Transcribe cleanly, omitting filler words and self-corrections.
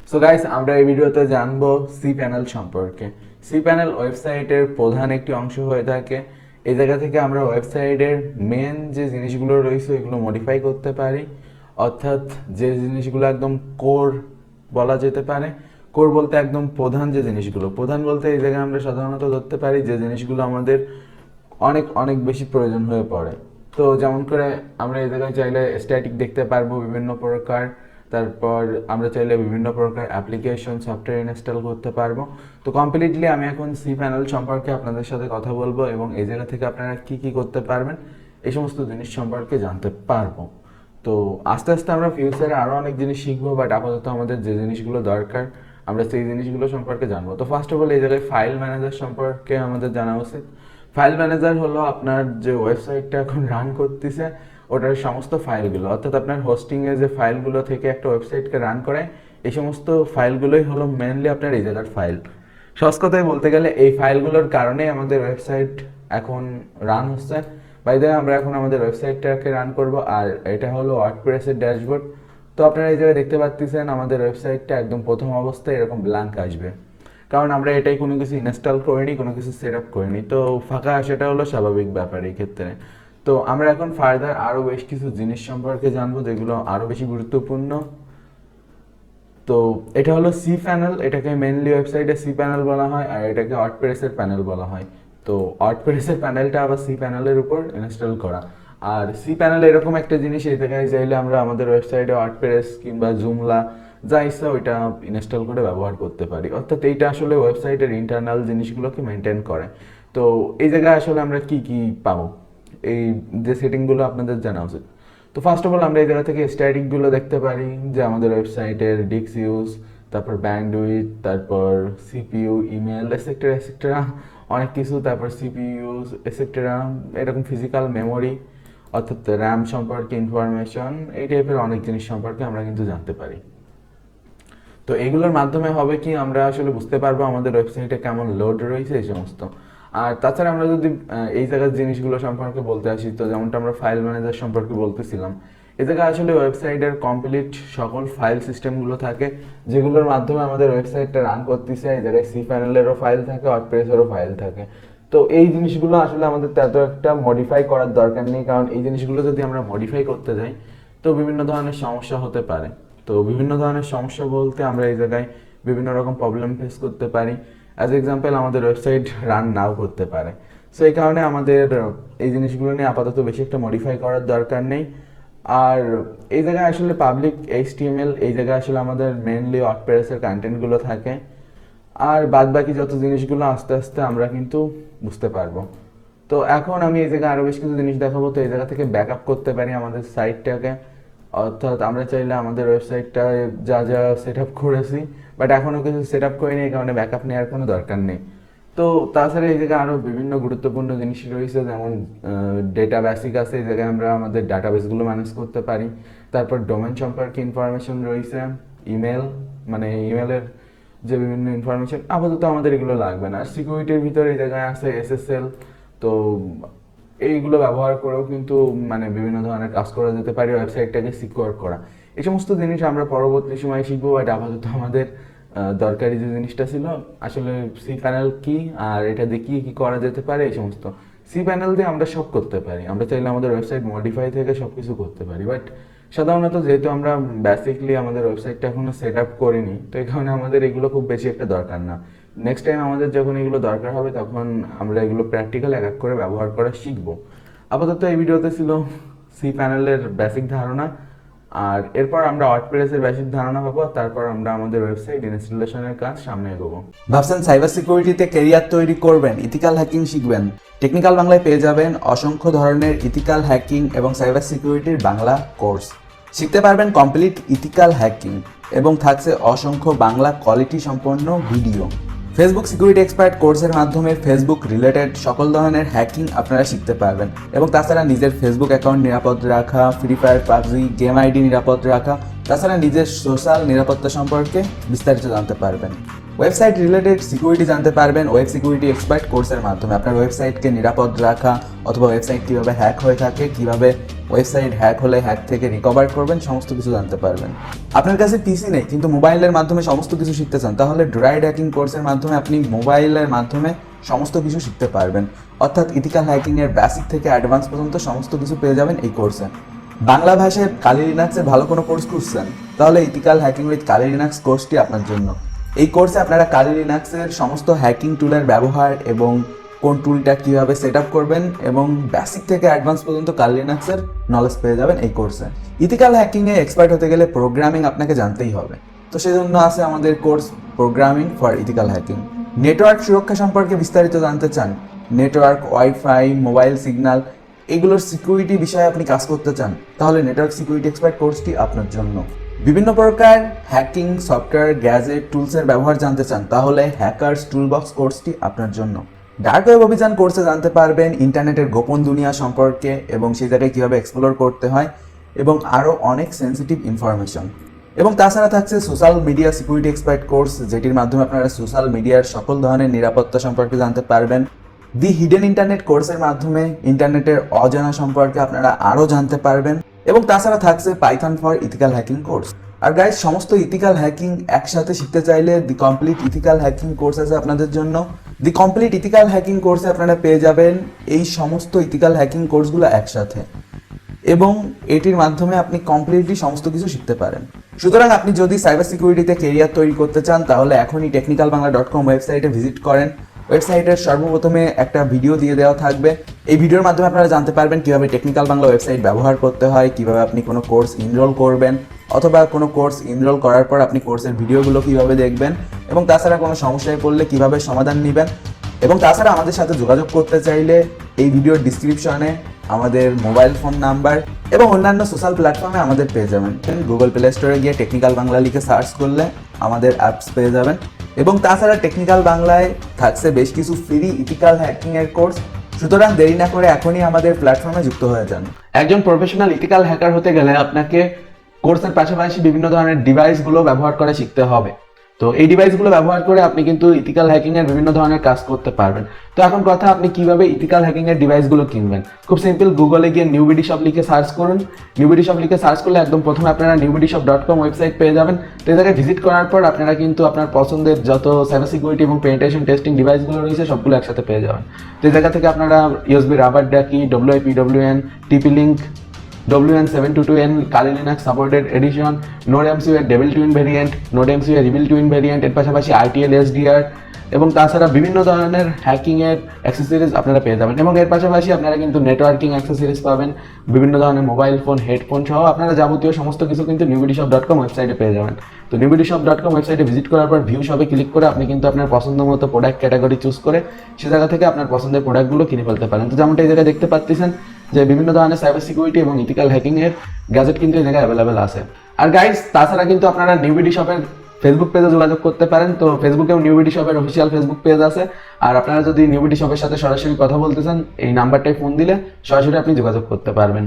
So guys, আমরা এই ভিডিওতে জানবো cPanel সম্পর্কে। cPanel ওয়েবসাইটের প্রধান একটি অংশ হয়ে থাকে। এই জায়গা থেকে আমরা ওয়েবসাইটের মেন যে জিনিসগুলো রয়েছে ওইগুলো মডিফাই করতে পারি, অর্থাৎ যে জিনিসগুলো একদম কোর বলা যেতে পারে। কোর বলতে একদম প্রধান যে জিনিসগুলো, প্রধান বলতে এই জায়গায় আমরা সাধারণত ধরতে পারি যে জিনিসগুলো আমাদের অনেক অনেক বেশি প্রয়োজন হয়ে পড়ে। তো যেমন করে আমরা এই জায়গায় চাইলে স্ট্যাটিক দেখতে পারবো বিভিন্ন প্রকার, তারপর আমরা চাইলে বিভিন্ন প্রকার অ্যাপ্লিকেশন সফটওয়্যার ইনস্টল করতে পারবো। তো কমপ্লিটলি আমি এখন cPanel সম্পর্কে আপনাদের সাথে কথা বলবো এবং এই জায়গা থেকে আপনারা কি কি করতে পারবেন এই সমস্ত জিনিস সম্পর্কে জানতে পারবো। তো আস্তে আস্তে আমরা ফিউচারে আরও অনেক জিনিস শিখবো, বাট আপাতত আমাদের যে জিনিসগুলো দরকার আমরা সেই জিনিসগুলো সম্পর্কে জানবো। তো ফার্স্ট অফ অল এই জায়গায় ফাইল ম্যানেজার সম্পর্কে আমাদের জানা উচিত। ফাইল ম্যানেজার হলো আপনার যে ওয়েবসাইটটা এখন রান করতেছে ওটার সমস্ত ফাইলগুলো, অর্থাৎ আপনার হোস্টিংয়ে যে ফাইলগুলো থেকে একটা ওয়েবসাইটকে রান করে এই সমস্ত ফাইলগুলোই হলো মেনলি আপনার এই জায়গার ফাইল। সহজ কথায় বলতে গেলে এই ফাইলগুলোর কারণেই আমাদের ওয়েবসাইট এখন রান হচ্ছে। বাই দ্য ওয়ে, আমরা এখন আমাদের ওয়েবসাইটটাকে রান করব, আর এটা হলো ওয়ার্ডপ্রেসের ড্যাশবোর্ড। তো আপনারা এই জায়গায় দেখতে পাচ্ছেন আমাদের ওয়েবসাইটটা একদম প্রথম অবস্থায় এরকম ব্ল্যাঙ্ক আসবে, কারণ আমরা এটাই কোনো কিছু ইনস্টল করিনি, কোনো কিছু সেট আপ করিনি। তো ফাঁকা আসাটা হলো স্বাভাবিক ব্যাপার এই ক্ষেত্রে। তো আমরা এখন ফার্দার আরও বেশ কিছু জিনিস সম্পর্কে জানবো যেগুলো আরও বেশি গুরুত্বপূর্ণ। তো এটা হলো cPanel, এটাকে মেনলি ওয়েবসাইটে cPanel বলা হয়, আর এটাকে ওয়ার্ডপ্রেসের প্যানেল বলা হয়। তো ওয়ার্ডপ্রেসের প্যানেলটা আবার cPanel-এর উপর ইনস্টল করা। আর cPanel এরকম একটা জিনিস, এই জায়গায় চাইলে আমরা আমাদের ওয়েবসাইটে ওয়ার্ডপ্রেস কিংবা জুমলা যা ইচ্ছা ওইটা ইনস্টল করে ব্যবহার করতে পারি, অর্থাৎ এইটা আসলে ওয়েবসাইটের ইন্টারনাল জিনিসগুলোকে মেনটেন করে। তো এই জায়গায় আসলে আমরা কি কি পাবো, এই যে সেটিংগুলো আপনাদের জানা উচিত। তো ফার্স্ট অফ অল আমরা এই জায়গা থেকে স্ট্যাটিকগুলো দেখতে পারি, যে আমাদের ওয়েবসাইটের ডিস্ক ইউজ, তারপর ব্যান্ডউইথ, তারপর সিপিইউ, ইমেল এসেক্টেরা এসেক্টেরা অনেক কিছু, তারপর সিপিইউ এসেক্টেরা, এরকম ফিজিক্যাল মেমোরি অর্থাৎ র্যাম সম্পর্কে ইনফরমেশন, এই টাইপের অনেক জিনিস সম্পর্কে আমরা কিন্তু জানতে পারি। তো এগুলোর মাধ্যমে হবে কি, আমরা আসলে বুঝতে পারবো আমাদের ওয়েবসাইটে কেমন লোড রয়েছে এই সমস্ত। আর তাছাড়া আমরা যদি এই জায়গার জিনিসগুলো সম্পর্কে বলতে আসি, তো যেমনটা আমরা ফাইল ম্যানেজার সম্পর্কে বলতেছিলাম, এই জায়গায় আসলে ওয়েবসাইটের কমপ্লিট সকল ফাইল সিস্টেমগুলো থাকে যেগুলোর মাধ্যমে আমাদের ওয়েবসাইটটা রান করতেছে। এই জায়গায় cPanel-এরও ফাইল থাকে, ওয়ার্ডপ্রেসেরও ফাইল থাকে। তো এই জিনিসগুলো আসলে আমাদের এত একটা মডিফাই করার দরকার নেই, কারণ এই জিনিসগুলো যদি আমরা মডিফাই করতে যাই তো বিভিন্ন ধরনের সমস্যা হতে পারে। তো বিভিন্ন ধরনের সমস্যা বলতে আমরা এই জায়গায় বিভিন্ন রকম প্রবলেম ফেস করতে পারি। অ্যাজ এক্সাম্পল, আমাদের ওয়েবসাইট রান নাও করতে পারে। সো এই কারণে আমাদের এই জিনিসগুলো নিয়ে আপাতত বেশি একটা মডিফাই করার দরকার নেই। আর এই জায়গায় আসলে পাবলিক HTML, এই জায়গায় আসলে আমাদের মেনলি ওয়ার্ডপ্রেসের কন্টেন্টগুলো থাকে, আর বাদ বাকি যত জিনিসগুলো আস্তে আস্তে আমরা কিন্তু বুঝতে পারবো। তো এখন আমি এই জায়গায় আরও বেশ কিছু জিনিস দেখাবো। তো এই জায়গা থেকে ব্যাকআপ করতে পারি আমাদের সাইটটাকে, অর্থাৎ আমরা চাইলে আমাদের ওয়েবসাইটটায় যা যা সেট আপ করেছি বাট এখনও কিছু সেট আপ করিনি, এই কারণে ব্যাকআপ নেওয়ার কোনো দরকার নেই। তো তাছাড়া এই জায়গায় আরও বিভিন্ন গুরুত্বপূর্ণ জিনিস রয়েছে, যেমন ডেটা বেসিক আছে, এই জায়গায় আমরা আমাদের ডাটাবেসগুলো ম্যানেজ করতে পারি। তারপর ডোমেন সম্পর্কে ইনফরমেশন রয়েছে, ইমেল মানে ইমেলের যে বিভিন্ন ইনফরমেশন, আপাতত আমাদের এগুলো লাগবে না। সিকিউরিটির ভিতরে এই জায়গায় আছে SSL। তো এইগুলো ব্যবহার করেও কিন্তু মানে বিভিন্ন ধরনের কাজ করা যেতে পারে, ওয়েবসাইটটাকে সিকিউর করা। এই সমস্ত জিনিস আমরা পরবর্তী সময় শিখবো, বাট আপাতত আমাদের দরকারি যে জিনিসটা ছিল আসলে cPanel কি আর এটা দিয়ে কি কি করা যেতে পারে এই সমস্ত। cPanel দিয়ে আমরা সব করতে পারি, আমরা চাইলে আমাদের ওয়েবসাইট মডিফাই থেকে সব কিছু করতে পারি, বাট সাধারণত যেহেতু আমরা বেসিকলি আমাদের ওয়েবসাইটটা এখনো সেট আপ করিনি, তো এই কারণে আমাদের এগুলো খুব বেশি একটা দরকার না। নেক্সট টাইম আমাদের যখন এগুলো দরকার হবে তখন আমরা এগুলো প্র্যাকটিক্যাল এক এক করে ব্যবহার করা শিখবো। আপাতত এই ভিডিওতে ছিল cPanel-এর বেসিক ধারণা, আর এরপর আমরা ওয়ার্ডপ্রেসের বেসিক ধারণা পাবো, তারপর আমরা আমাদের ওয়েবসাইট ইনস্টলেশনের কাজ সামনে এগোবো। ভাবছেন সাইবার সিকিউরিটিতে ক্যারিয়ার তৈরি করবেন, ইথিক্যাল হ্যাকিং শিখবেন? টেকনিক্যাল বাংলায় পেয়ে যাবেন অসংখ্য ধরনের ইথিক্যাল হ্যাকিং এবং সাইবার সিকিউরিটির বাংলা কোর্স। শিখতে পারবেন কমপ্লিট ইথিক্যাল হ্যাকিং এবং থাকছে অসংখ্য বাংলা কোয়ালিটি সম্পন্ন ভিডিও। ফেসবুক সিকিউরিটি এক্সপার্ট কোর্সের মাধ্যমে ফেসবুক রিলেটেড সকল ধরনের হ্যাকিং আপনারা শিখতে পারবেন, এবং তাছাড়া নিজের ফেসবুক অ্যাকাউন্ট নিরাপদ রাখা, free fire, PUBG, game ID নিরাপদ রাখা, তাছাড়া নিজের সোশ্যাল নিরাপত্তা সম্পর্কে বিস্তারিত জানতে পারবেন। ওয়েবসাইট রিলেটেড সিকিউরিটি জানতে পারবেন ওয়েব সিকিউরিটি এক্সপার্ট কোর্সের মাধ্যমে। আপনার ওয়েবসাইটকে নিরাপদ রাখা অথবা ওয়েবসাইট কীভাবে হ্যাক হয়ে থাকে, কীভাবে ওয়েবসাইট হ্যাক হলে হ্যাক থেকে রিকভার করবেন, সমস্ত কিছু জানতে পারবেন। আপনার কাছে পিসি নেই কিন্তু মোবাইলের মাধ্যমে সমস্ত কিছু শিখতে চান, তাহলে ড্রাইড হ্যাকিং কোর্সের মাধ্যমে আপনি মোবাইলের মাধ্যমে সমস্ত কিছু শিখতে পারবেন। অর্থাৎ ইথিক্যাল হ্যাকিংয়ের বেসিক থেকে অ্যাডভান্স পর্যন্ত সমস্ত কিছু পেয়ে যাবেন এই কোর্সে। বাংলা ভাষায় কালি লিনাক্সের ভালো কোনো কোর্স খুঁজছেন, তাহলে ethical hacking with Kali Linux কোর্সটি আপনার জন্য। এই কোর্সে আপনারা কালি লিনাক্সের সমস্ত হ্যাকিং টুলের ব্যবহার এবং কোন টুলটা কীভাবে সেট আপ করবেন এবং বেসিক থেকে অ্যাডভান্স পর্যন্ত কালি লিনাক্সের নলেজ পেয়ে যাবেন এই কোর্সে। ইথিক্যাল হ্যাকিংয়ে এক্সপার্ট হতে গেলে প্রোগ্রামিং আপনাকে জানতেই হবে, তো সেই জন্য আছে আমাদের course programming for ethical hacking. Network সুরক্ষা সম্পর্কে বিস্তারিত জানতে চান, নেটওয়ার্ক, ওয়াইফাই, মোবাইল সিগন্যাল, এগুলোর সিকিউরিটি বিষয়ে আপনি কাজ করতে চান, তাহলে নেটওয়ার্ক সিকিউরিটি এক্সপার্ট কোর্সটি আপনার জন্য। বিভিন্ন প্রকার হ্যাকিং সফটওয়্যার, গ্যাজেট, টুলসের ব্যবহার জানতে চান, তাহলে হ্যাকার্স টুলবক্স কোর্সটি আপনার জন্য। ডার্ক ওয়েব অভিযান কোর্সে জানতে পারবেন ইন্টারনেটের গোপন দুনিয়া সম্পর্কে এবং সেই জায়গায় কীভাবে এক্সপ্লোর করতে হয় এবং আরও অনেক সেন্সিটিভ ইনফরমেশন। এবং তাছাড়া থাকছে social media security expert course, যেটির মাধ্যমে আপনারা সোশ্যাল মিডিয়ার সকল ধরনের নিরাপত্তা সম্পর্কে জানতে পারবেন। দি হিডেন ইন্টারনেট কোর্সের মাধ্যমে ইন্টারনেটের অজানা সম্পর্কে আপনারা আরও জানতে পারবেন। এবং তাছাড়া থাকছে Python for ethical hacking course. আর গাইজ, সমস্ত ইথিক্যাল হ্যাকিং একসাথে শিখতে চাইলে the complete ethical hacking course আছে আপনাদের জন্য। দি কমপ্লিট ইথিক্যাল হ্যাকিং কোর্সে আপনারা পেয়ে যাবেন এই সমস্ত ইথিক্যাল হ্যাকিং কোর্সগুলো একসাথে, এবং এটির মাধ্যমে আপনি কমপ্লিটলি সমস্ত কিছু শিখতে পারেন। সুতরাং আপনি যদি সাইবার সিকিউরিটিতে কেরিয়ার তৈরি করতে চান, তাহলে এখনই technicalbangla.com ওয়েবসাইটে ভিজিট করেন। ওয়েবসাইটের সর্বপ্রথমে একটা ভিডিও দিয়ে দেওয়া থাকবে। এই ভিডিওর মাধ্যমে আপনারা জানতে পারবেন কীভাবে টেকনিক্যাল বাংলা ওয়েবসাইট ব্যবহার করতে হয়, কীভাবে আপনি কোনো কোর্স এনরোল করবেন, অথবা কোনো কোর্স এনরোল করার পর আপনি কোর্সের ভিডিওগুলো কীভাবে দেখবেন, এবং তাছাড়া কোনো সমস্যায় পড়লে কীভাবে সমাধান নেবেন। এবং তাছাড়া আমাদের সাথে যোগাযোগ করতে চাইলে এই ভিডিওর ডিসক্রিপশনে আমাদের মোবাইল ফোন নাম্বার এবং অন্যান্য সোশ্যাল প্ল্যাটফর্মে আমাদের পেয়ে যাবেন। গুগল প্লে স্টোরে গিয়ে টেকনিক্যাল বাংলা লিখে সার্চ করলে আমাদের অ্যাপস পেয়ে যাবেন। এবং তাছাড়া টেকনিক্যাল বাংলায় থাকছে বেশ কিছু ফ্রি ইথিক্যাল হ্যাকিংয়ের কোর্স। সুতরাং দেরি না করে এখনই আমাদের প্ল্যাটফর্মে যুক্ত হয়ে যান। একজন প্রফেশনাল ইথিক্যাল হ্যাকার হতে গেলে আপনাকে কোর্সের পাশাপাশি বিভিন্ন ধরনের ডিভাইসগুলো ব্যবহার করে শিখতে হবে। তো এই ডিভাইসগুলো ব্যবহার করে আপনি কিন্তু ইথিক্যাল হ্যাকিংয়ের বিভিন্ন ধরনের কাজ করতে পারবেন। তো এখন কথা, আপনি কিভাবে ইথিক্যাল হ্যাকিংয়ের ডিভাইসগুলো কিনবেন? খুব সিম্পল, গুগলে গিয়ে নিউবিডি শপ লিখে সার্চ করুন। নিউবিডি শপ লিখে সার্চ করলে একদম প্রথমে আপনারা newbidishop.com ওয়েবসাইট পেয়ে যাবেন। তো এই জায়গায় ভিজিট করার পর আপনারা কিন্তু আপনার পছন্দের যত সাইবার সিকিউরিটি এবং পেনিট্রেশন টেস্টিং ডিভাইসগুলো রয়েছে সবগুলো একসাথে পেয়ে যাবেন। তো এই জায়গা থেকে আপনারা USB রাবার ডাকি, WIPWN, TP-Link, WN722N, Kali Linux supported edition, Node MCU এর Devil Twin variant, Node MCU এর Evil Twin variant, এর পাশাপাশি ITL SDR এবং তাছাড়া বিভিন্ন ধরনের হ্যাকিংয়ের অ্যাক্সেসরিজ আপনারা পেয়ে যাবেন। এবং এর পাশাপাশি আপনারা কিন্তু নেটওয়ার্কিং অ্যাক্সেসরিজ পাবেন, বিভিন্ন ধরনের মোবাইল ফোন, হেডফোন সহ আপনারা যাবতীয় সমস্ত কিছু কিন্তু newbidishop.com ওয়েবসাইটে পেয়ে যাবেন। তো newbidishop.com ওয়েবসাইটে ভিজিট করার পর ভিউ শপে ক্লিক করে আপনি কিন্তু আপনার পছন্দ মতো প্রোডাক্ট ক্যাটাগরি চুজ করে সে জায়গা থেকে আপনার পছন্দের প্রোডাক্টগুলো কিনে ফেলতে পারেন। তো যেমনটা এই জায়গায় দেখতে পাচ্ছেন যে বিভিন্ন ধরনের সাইবার সিকিউরিটি এবং ইথিক্যাল হ্যাকিংয়ের গ্যাজেট কিন্তু এই জায়গায় অ্যাভেলেবেল আছে। আর গাইজ, তাছাড়া কিন্তু আপনারা নিউবিডি শপের ফেসবুক পেজে যোগাযোগ করতে পারেন। তো ফেসবুকেও নিউবিডি শপের অফিসিয়াল ফেসবুক পেজ আছে। আর আপনারা যদি নিউবিডি শপের সাথে সরাসরি কথা বলতে চান, এই নাম্বারটায় ফোন দিলে সরাসরি আপনি যোগাযোগ করতে পারবেন।